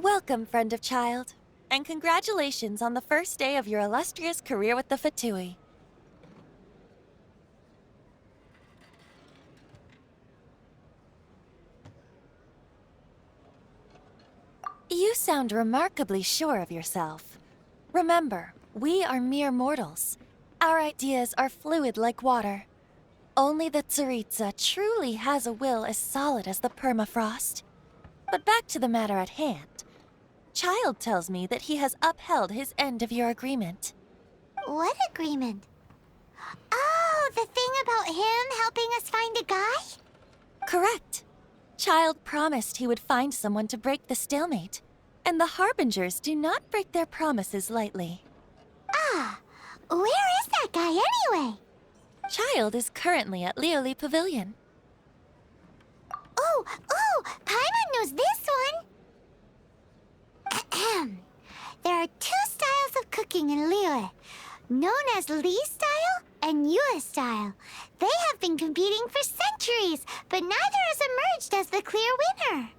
Welcome, friend of Childe, and congratulations on the first day of your illustrious career with the Fatui. You sound remarkably sure of yourself. Remember, we are mere mortals. Our ideas are fluid like water. Only the Tsaritsa truly has a will as solid as the permafrost. But back to the matter at hand. Childe tells me that he has upheld his end of your agreement. What agreement? Oh, the thing about him helping us find a guy? Correct. Childe promised he would find someone to break the stalemate. And the Harbingers do not break their promises lightly. Ah, where is that guy anyway? Childe is currently at Lioli Pavilion. Oh, Paimon knows this one. There are two styles of cooking in Liyue, known as Li style and Yue style. They have been competing for centuries, but neither has emerged as the clear winner.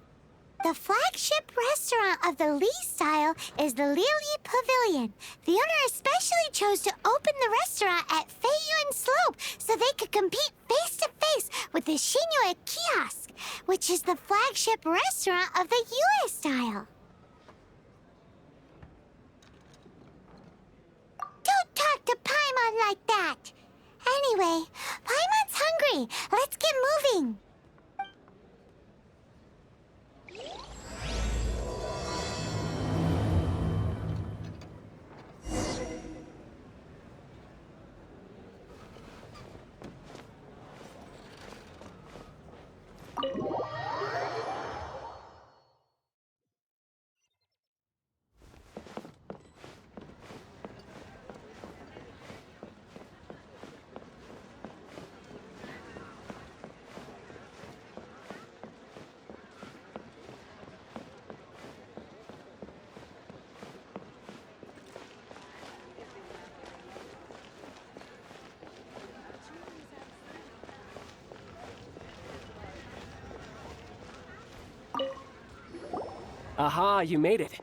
The flagship restaurant of the Li style is the Lioli Pavilion. The owner especially chose to open the restaurant at Feiyuan Slope so they could compete face-to-face with the Xinyue Kiosk, which is the flagship restaurant of the Yue style. Don't talk to Paimon like that! Anyway, Paimon's hungry. Let's get moving. Aha, you made it.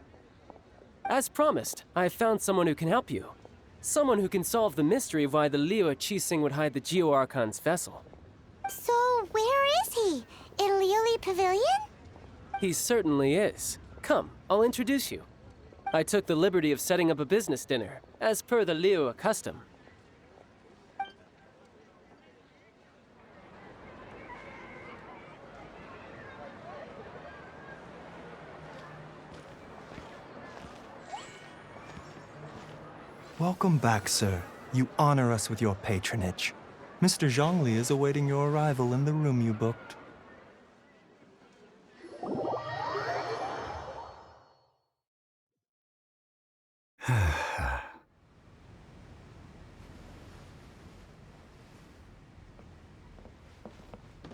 As promised, I have found someone who can help you. Someone who can solve the mystery of why the Liyue Qixing would hide the Geo-Archon's vessel. So, where is he? In Lioli Pavilion? He certainly is. Come, I'll introduce you. I took the liberty of setting up a business dinner, as per the Liyue custom. Welcome back, sir. You honor us with your patronage. Mr. Zhongli is awaiting your arrival in the room you booked.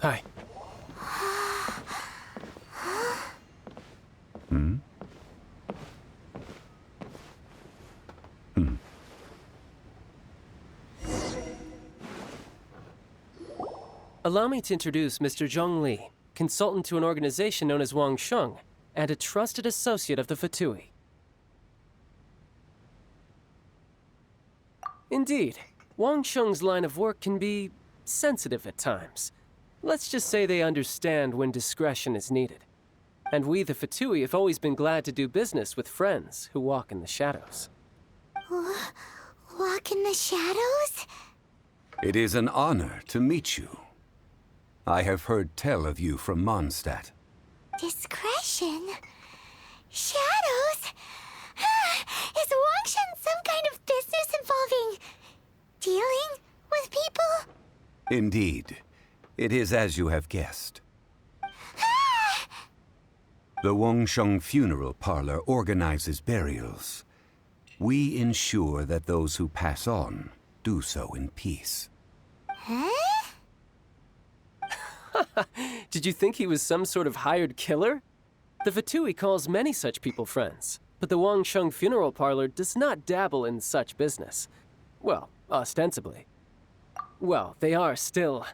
Hi. Allow me to introduce Mr. Zhongli, consultant to an organization known as Wang Sheng, and a trusted associate of the Fatui. Indeed, Wang Sheng's line of work can be sensitive at times. Let's just say they understand when discretion is needed. And we, the Fatui, have always been glad to do business with friends who walk in the shadows. Walk in the shadows? It is an honor to meet you. I have heard tell of you from Mondstadt. Discretion? Shadows? Is Wangshan some kind of business involving dealing with people? Indeed. It is as you have guessed. The Wangsheng Funeral Parlor organizes burials. We ensure that those who pass on do so in peace. Huh? Did you think he was some sort of hired killer? The Fatui calls many such people friends, but the Wangsheng Funeral Parlor does not dabble in such business. Well, ostensibly. Well, they are still...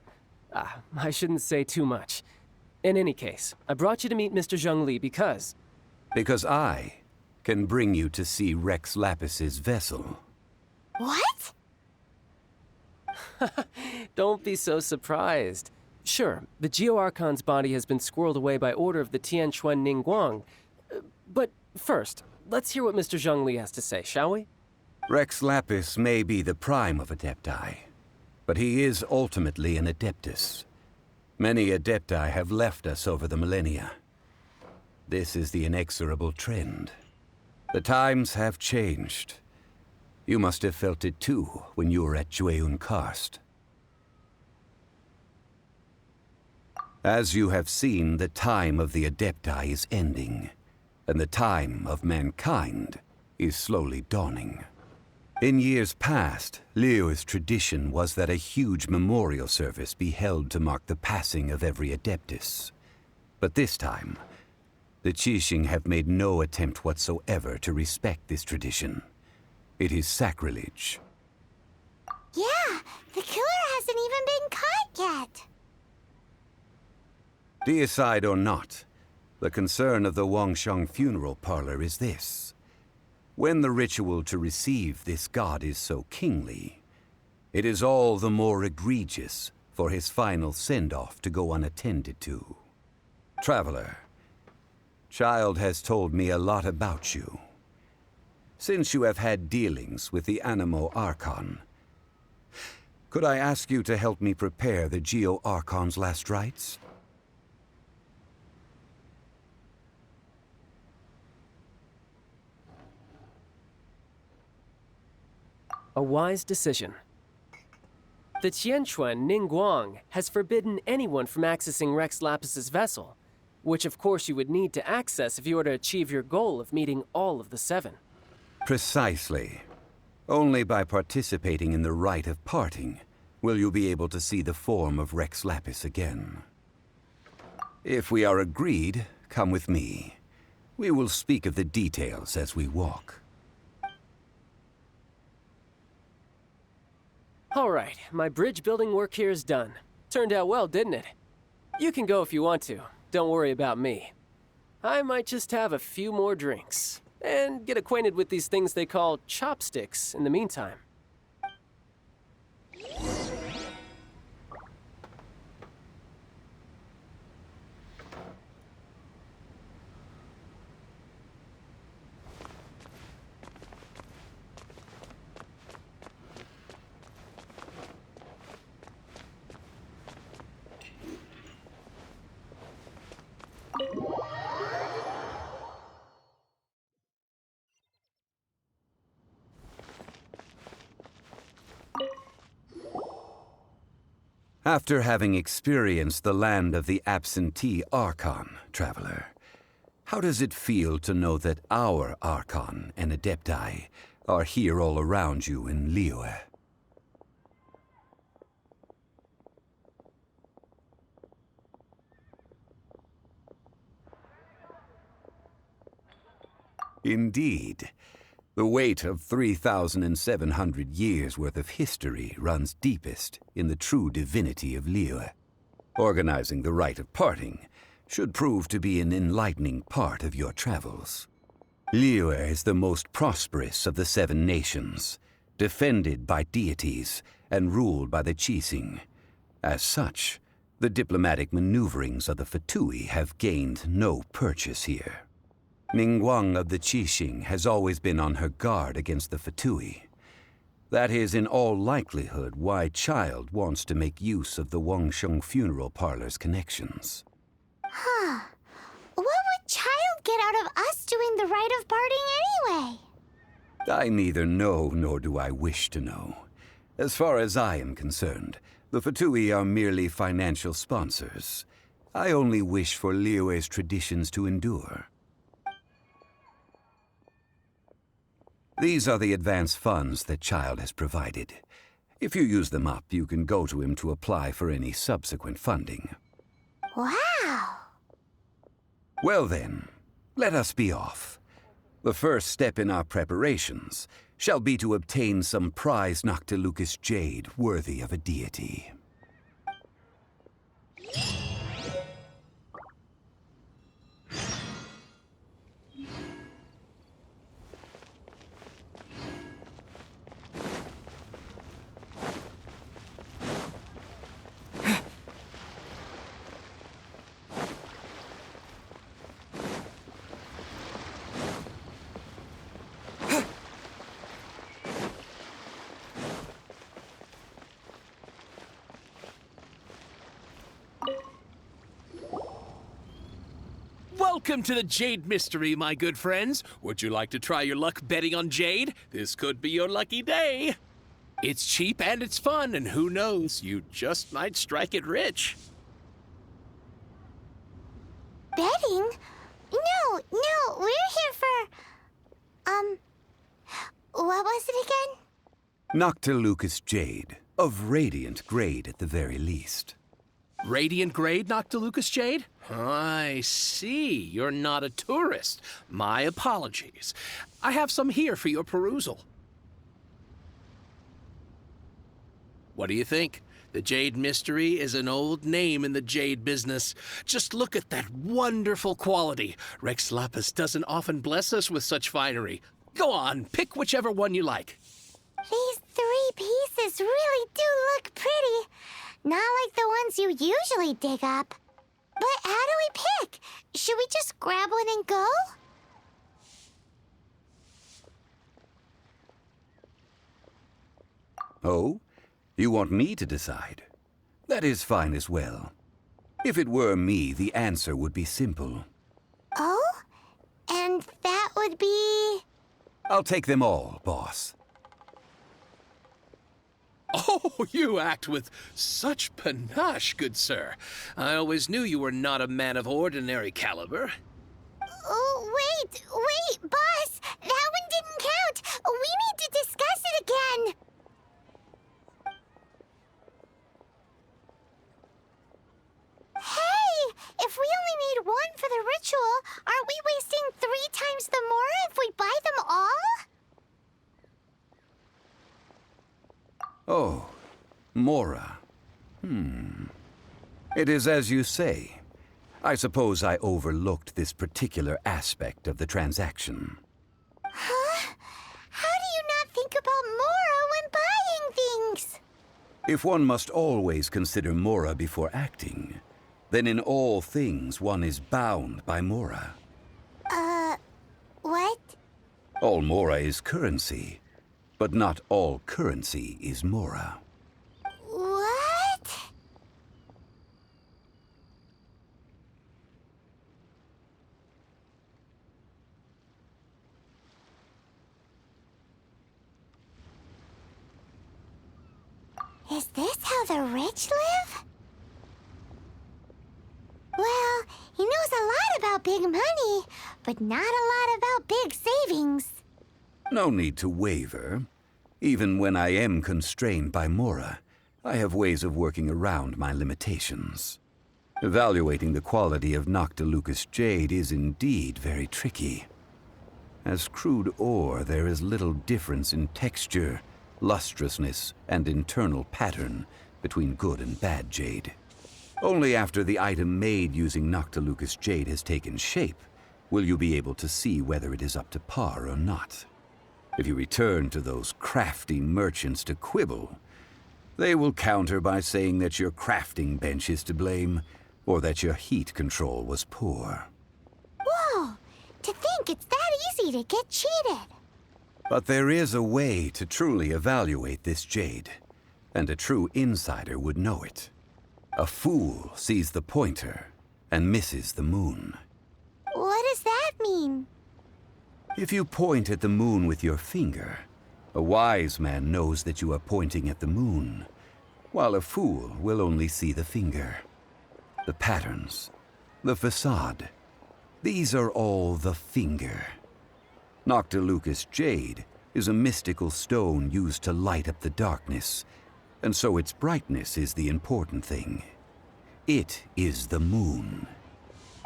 I shouldn't say too much. In any case, I brought you to meet Mr. Zhongli because... Because I can bring you to see Rex Lapis's vessel. What? Don't be so surprised. Sure, the Geo-Archon's body has been squirreled away by order of the Tianquan Ningguang. But first, let's hear what Mr. Zhongli has to say, shall we? Rex Lapis may be the prime of Adepti, but he is ultimately an Adeptus. Many Adepti have left us over the millennia. This is the inexorable trend. The times have changed. You must have felt it too when you were at Jueyun Karst. As you have seen, the time of the Adepti is ending, and the time of mankind is slowly dawning. In years past, Liyue's tradition was that a huge memorial service be held to mark the passing of every Adeptus. But this time, the Qixing have made no attempt whatsoever to respect this tradition. It is sacrilege. Yeah, the killer hasn't even been caught yet. Deicide or not, the concern of the Wangsheng funeral parlor is this. When the ritual to receive this god is so kingly, it is all the more egregious for his final send-off to go unattended to. Traveler, Childe has told me a lot about you. Since you have had dealings with the Animo Archon, could I ask you to help me prepare the Geo-Archon's last rites? A wise decision. The Tianquan Ningguang has forbidden anyone from accessing Rex Lapis's vessel, which of course you would need to access if you were to achieve your goal of meeting all of the seven. Precisely. Only by participating in the rite of parting will you be able to see the form of Rex Lapis again. If we are agreed, come with me. We will speak of the details as we walk. All right, my bridge building work here is done. Turned out well, didn't it? You can go if you want to. Don't worry about me. I might just have a few more drinks and get acquainted with these things they call chopsticks in the meantime. After having experienced the land of the absentee Archon, Traveler, how does it feel to know that our Archon and Adepti are here all around you in Liyue? Indeed. The weight of 3,700 years' worth of history runs deepest in the true divinity of Liyue. Organizing the rite of parting should prove to be an enlightening part of your travels. Liyue is the most prosperous of the seven nations, defended by deities and ruled by the Qixing. As such, the diplomatic maneuverings of the Fatui have gained no purchase here. Ningguang of the Qixing has always been on her guard against the Fatui. That is in all likelihood why Childe wants to make use of the Wangsheng funeral parlor's connections. Huh. What would Childe get out of us doing the rite of parting anyway? I neither know nor do I wish to know. As far as I am concerned, the Fatui are merely financial sponsors. I only wish for Liyue's traditions to endure. These are the advance funds that Childe has provided. If you use them up, you can go to him to apply for any subsequent funding. Wow! Well then, let us be off. The first step in our preparations shall be to obtain some prize Noctilucous jade worthy of a deity. Welcome to the Jade Mystery, my good friends. Would you like to try your luck betting on Jade? This could be your lucky day. It's cheap and it's fun, and who knows, you just might strike it rich. Betting? No, we're here for... what was it again? Noctilucous Jade, of radiant grade at the very least. Radiant grade, Noctilucous Jade? I see. You're not a tourist. My apologies. I have some here for your perusal. What do you think? The Jade Mystery is an old name in the jade business. Just look at that wonderful quality. Rex Lapis doesn't often bless us with such finery. Go on, pick whichever one you like. These 3 pieces really do look pretty. Not like the ones you usually dig up. But how do we pick? Should we just grab one and go? Oh? You want me to decide? That is fine as well. If it were me, the answer would be simple. Oh? And that would be... I'll take them all, boss. Oh, you act with such panache, good sir. I always knew you were not a man of ordinary caliber. Oh, wait, boss! That one didn't count! We need to discuss it again! Hey! If we only need one for the ritual, aren't we wasting 3 times the more if we buy them all? Oh, Mora. It is as you say. I suppose I overlooked this particular aspect of the transaction. Huh? How do you not think about Mora when buying things? If one must always consider Mora before acting, then in all things one is bound by Mora. What? All Mora is currency, but not all currency is Mora. What? Is this how the rich live? Well, he knows a lot about big money, but not a lot about big savings. No need to waver. Even when I am constrained by Mora, I have ways of working around my limitations. Evaluating the quality of Noctilucous Jade is indeed very tricky. As crude ore, there is little difference in texture, lustrousness, and internal pattern between good and bad jade. Only after the item made using Noctilucous Jade has taken shape will you be able to see whether it is up to par or not. If you return to those crafty merchants to quibble, they will counter by saying that your crafting bench is to blame, or that your heat control was poor. Whoa! To think it's that easy to get cheated. But there is a way to truly evaluate this jade, and a true insider would know it. A fool sees the pointer and misses the moon. What does that mean? If you point at the moon with your finger, a wise man knows that you are pointing at the moon, while a fool will only see the finger. The patterns, the facade, these are all the finger. Noctilucous Jade is a mystical stone used to light up the darkness, and so its brightness is the important thing. It is the moon.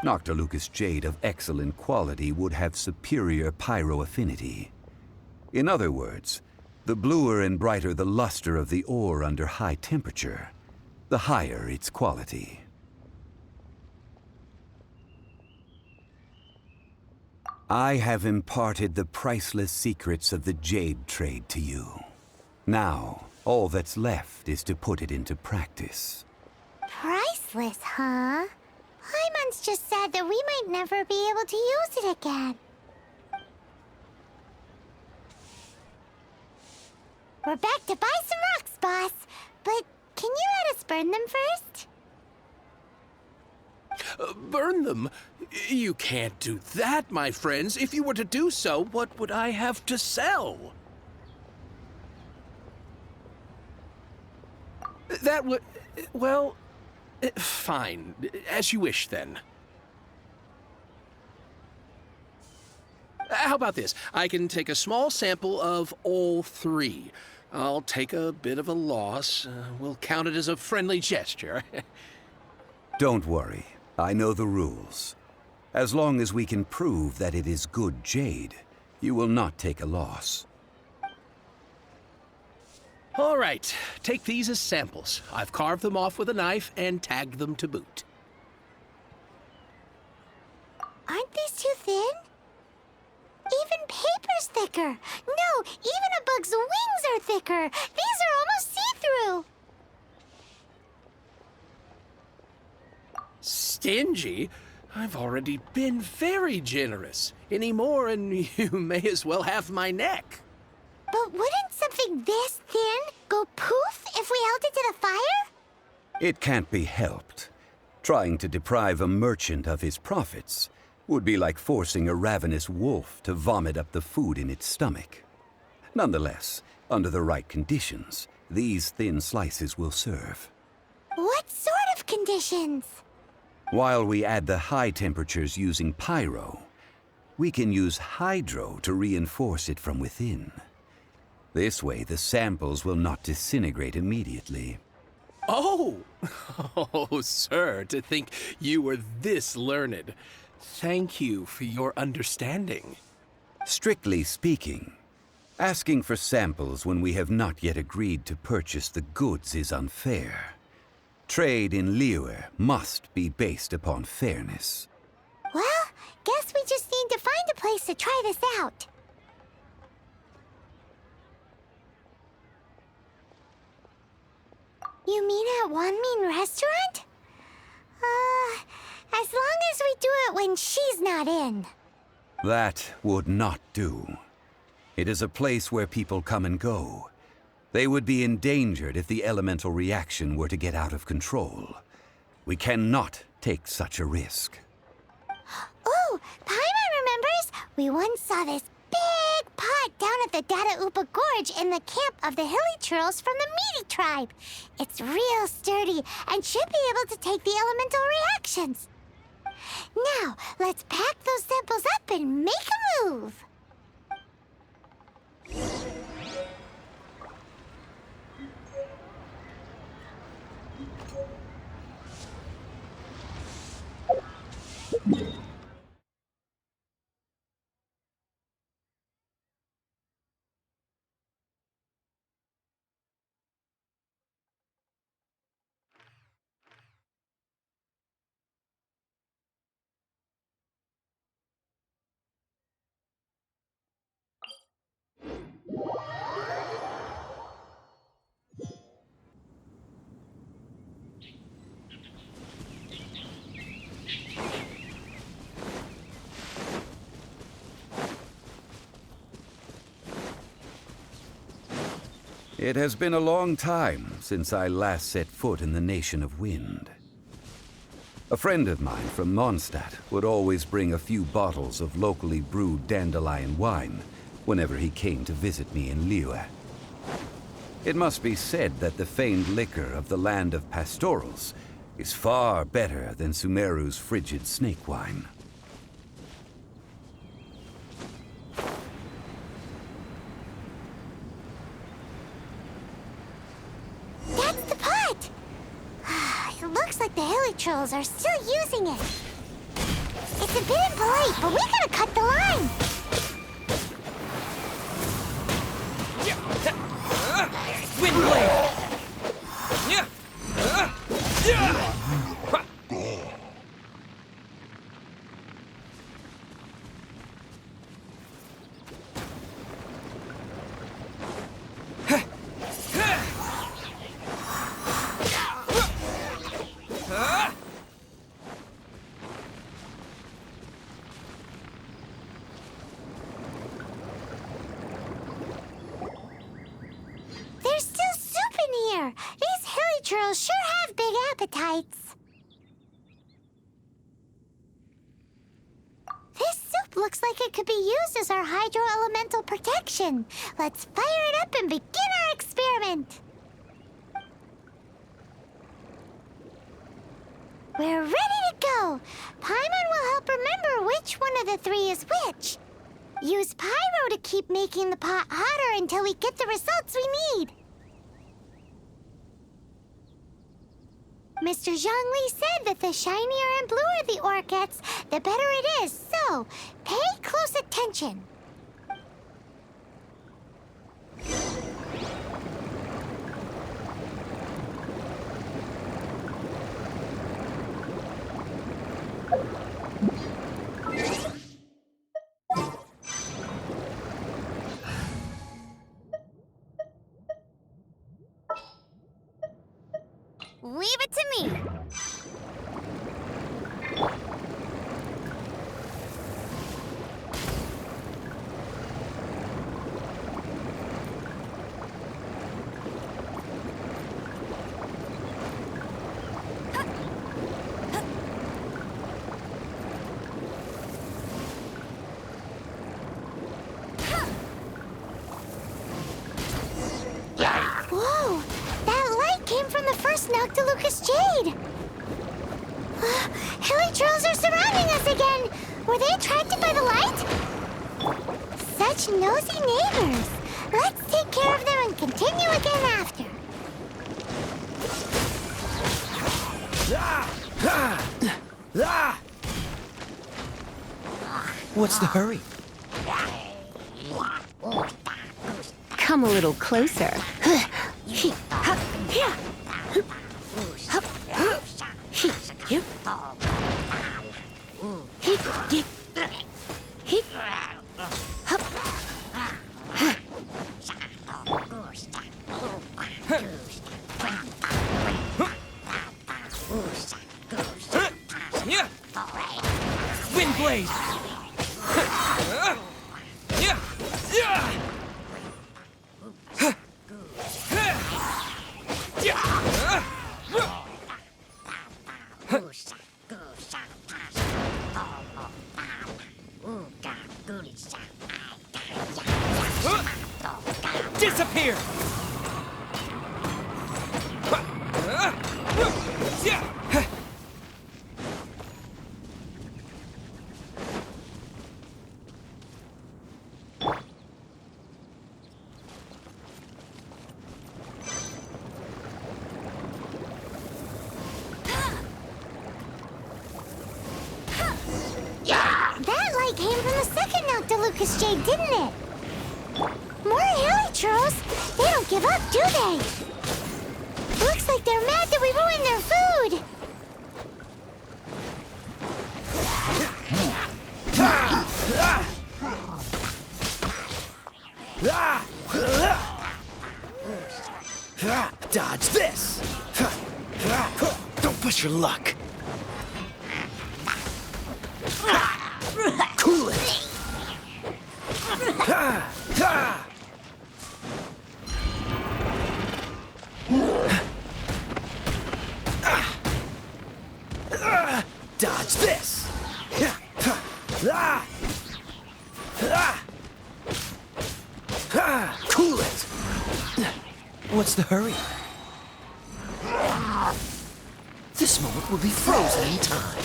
Noctilucous Jade of excellent quality would have superior pyroaffinity. In other words, the bluer and brighter the luster of the ore under high temperature, the higher its quality. I have imparted the priceless secrets of the jade trade to you. Now, all that's left is to put it into practice. Priceless, huh? Hyman's just said that we might never be able to use it again. We're back to buy some rocks, boss. But can you let us burn them first? Burn them? You can't do that, my friends. If you were to do so, what would I have to sell? That would... well... fine. As you wish, then. How about this? I can take a small sample of all three. I'll take a bit of a loss. We'll count it as a friendly gesture. Don't worry. I know the rules. As long as we can prove that it is good jade, you will not take a loss. All right. Take these as samples. I've carved them off with a knife and tagged them to boot. Aren't these too thin? Even paper's thicker. No, even a bug's wings are thicker. These are almost see-through. Stingy? I've already been very generous. Any more and you may as well have my neck. But wouldn't something this thin go poof if we held it to the fire? It can't be helped. Trying to deprive a merchant of his profits would be like forcing a ravenous wolf to vomit up the food in its stomach. Nonetheless, under the right conditions, these thin slices will serve. What sort of conditions? While we add the high temperatures using pyro, we can use hydro to reinforce it from within. This way, the samples will not disintegrate immediately. Oh! Oh, sir, to think you were this learned. Thank you for your understanding. Strictly speaking, asking for samples when we have not yet agreed to purchase the goods is unfair. Trade in Liyue must be based upon fairness. Well, guess we just need to find a place to try this out. You mean at Wanmin Restaurant? As long as we do it when she's not in. That would not do. It is a place where people come and go. They would be endangered if the elemental reaction were to get out of control. We cannot take such a risk. Oh, Paimon remembers we once saw this big pot down at the Dada Upa Gorge in the camp of the hilly churls from the Meaty tribe. It's real sturdy and should be able to take the elemental reactions. Now, let's pack those samples up and make a move. It has been a long time since I last set foot in the Nation of Wind. A friend of mine from Mondstadt would always bring a few bottles of locally brewed dandelion wine whenever he came to visit me in Liyue. It must be said that the famed liquor of the land of pastorals is far better than Sumeru's frigid snake wine. That's the pot! It looks like the hilly trolls are still using it. It's a bit impolite, but we gotta cut the line. Windblade! There's still soup in here. These hilly trolls sure have big appetites. Looks like it could be used as our hydro-elemental protection. Let's fire it up and begin our experiment. We're ready to go. Paimon will help remember which one of the three is which. Use pyro to keep making the pot hotter until we get the results we need. Mr. Zhongli said that the shinier and bluer the ore gets, the better it is, so pay close attention. Leave it to me. Whoa! That light came from the first Noctilucous Jade! Hilichurls are surrounding us again! Were they attracted by the light? Such nosy neighbors! Let's take care of them and continue again after. What's the hurry? Come a little closer. Wind blade! Disappear! That light came from the second Noctilucous Jade, didn't it? More Hilichurls! They don't give up, do they? Looks like they're mad that we ruined their food! Dodge this! Don't push your luck! Cool it! Dodge this! Cool it! What's the hurry? This moment will be frozen in time.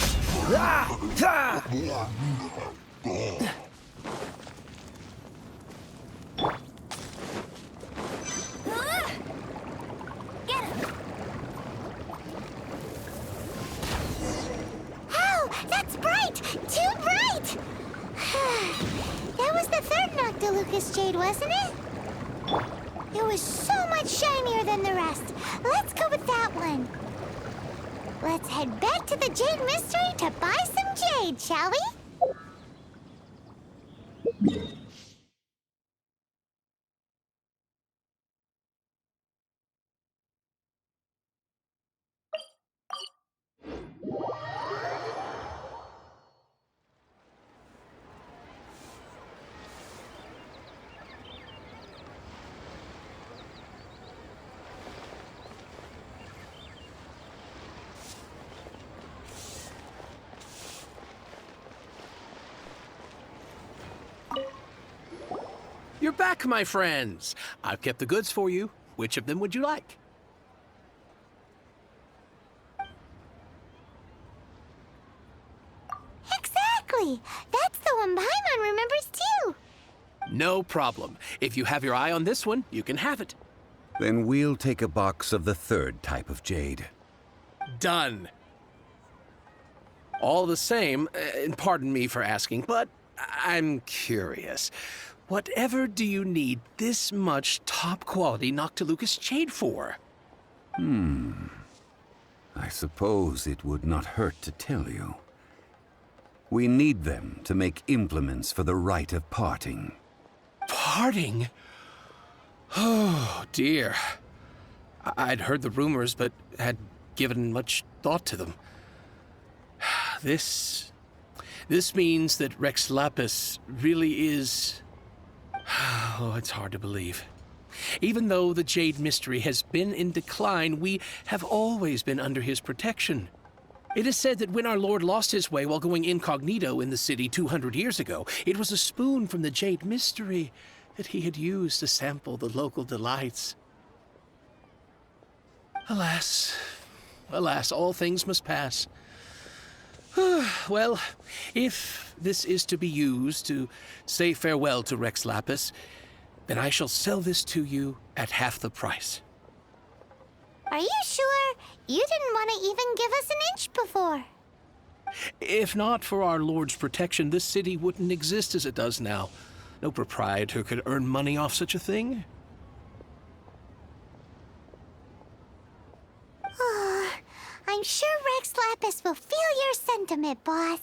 Oh, that's bright! Too bright! That was the third Noctilucous Jade, wasn't it? It was so much shinier than the rest. Let's go with that one. Let's head back to the Jade Mystery to buy some jade, shall we? You're back, my friends. I've kept the goods for you. Which of them would you like? Exactly! That's the one Paimon remembers too! No problem. If you have your eye on this one, you can have it. Then we'll take a box of the third type of jade. Done. All the same, and pardon me for asking, but I'm curious. Whatever do you need this much top-quality Noctilucous jade for? I suppose it would not hurt to tell you. We need them to make implements for the rite of parting. Parting? Oh, dear. I'd heard the rumors, but had given much thought to them. This means that Rex Lapis really is... Oh, it's hard to believe. Even though the Jade Mystery has been in decline, we have always been under his protection. It is said that when our Lord lost his way while going incognito in the city 200 years ago, it was a spoon from the Jade Mystery that he had used to sample the local delights. Alas, alas, all things must pass. Well, if this is to be used to say farewell to Rex Lapis, then I shall sell this to you at half the price. Are you sure? You didn't want to even give us an inch before. If not for our Lord's protection, this city wouldn't exist as it does now. No proprietor could earn money off such a thing. I'm sure Rex Lapis will feel your sentiment, boss.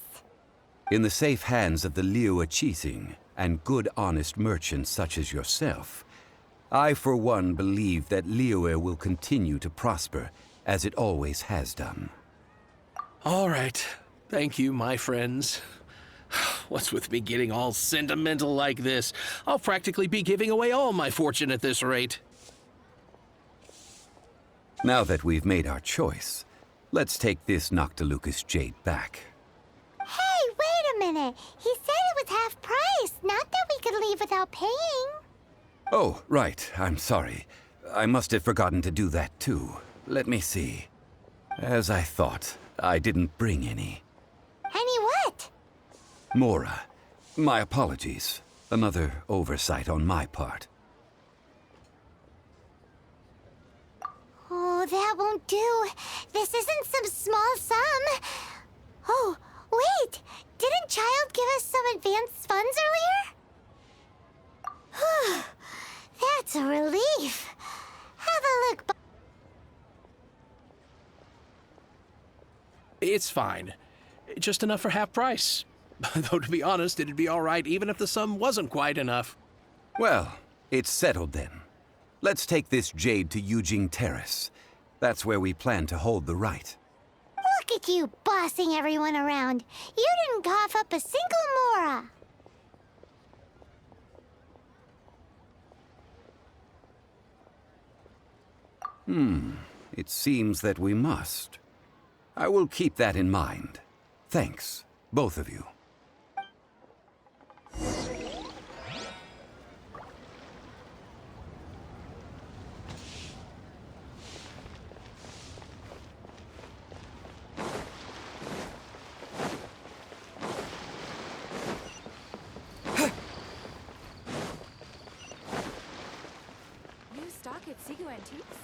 In the safe hands of the Liyue Qixing and good honest merchants such as yourself, I for one believe that Liyue will continue to prosper as it always has done. All right. Thank you, my friends. What's with me getting all sentimental like this? I'll practically be giving away all my fortune at this rate. Now that we've made our choice, let's take this Noctilucous jade back. Hey, wait a minute. He said it was half price, not that we could leave without paying. Oh, right. I'm sorry. I must have forgotten to do that too. Let me see. As I thought, I didn't bring any. Any what? Mora, my apologies. Another oversight on my part. Oh, that won't do. This isn't some small sum. Oh, wait. Didn't Childe give us some advanced funds earlier? That's a relief. Have a look. It's fine. Just enough for half price. Though, to be honest, it'd be all right even if the sum wasn't quite enough. Well, it's settled then. Let's take this jade to Yujing Terrace. That's where we plan to hold the rite. Look at you bossing everyone around. You didn't cough up a single mora. It seems that we must. I will keep that in mind. Thanks, both of you. New stock at Sigu Antiques?